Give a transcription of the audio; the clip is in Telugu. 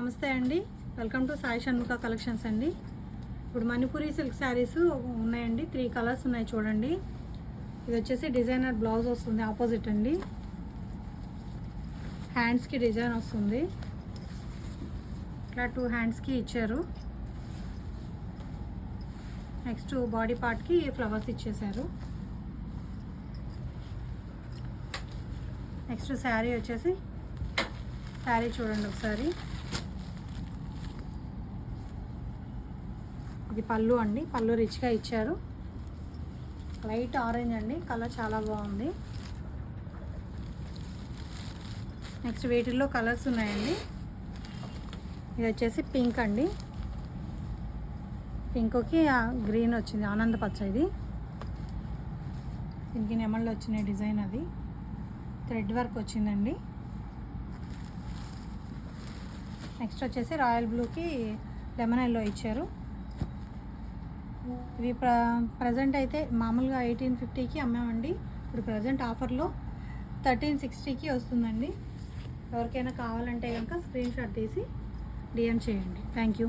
నమస్తే అండి, welcome to Sai Shanmukha collections అండి. ఇప్పుడు మణిపురి సిల్క్ శారీస్ ఉన్నాయండి. 3 కలర్స్ ఉన్నాయి చూడండి. ఇది వచ్చేసి డిజైనర్ బ్లౌజ్ వస్తుంది, ఆపోజిట్ అండి. హ్యాండ్స్కి డిజైన్ వస్తుంది, ఇట్లా 2 హ్యాండ్స్కి ఇచ్చారు. నెక్స్ట్ బాడీ పార్ట్కి ఫ్లవర్స్ ఇచ్చేసారు. నెక్స్ట్ శారీ వచ్చేసి శారీ చూడండి ఒకసారి. ఇది పళ్ళు అండి, పళ్ళు రిచ్గా ఇచ్చారు. లైట్ ఆరెంజ్ అండి, కలర్ చాలా బాగుంది. నెక్స్ట్ వీటిల్లో కలర్స్ ఉన్నాయండి. ఇది వచ్చేసి పింక్ అండి, పింక్కి గ్రీన్ వచ్చింది, ఆనంద పచ్చ. ఇది దీనికి నెమళ్ళు వచ్చిన డిజైన్, అది థ్రెడ్ వర్క్ వచ్చిందండి. నెక్స్ట్ వచ్చేసి రాయల్ బ్లూకి లెమన్ ఎల్లో ఇచ్చారు. ఇవి ప్రజెంట్ అయితే మామూలుగా 1850కి అమ్మామండి. ఇప్పుడు ప్రజెంట్ ఆఫర్లో 1360కి వస్తుందండి. ఎవరికైనా కావాలంటే కనుక స్క్రీన్ షాట్ తీసి డిఎం చేయండి. Thank you.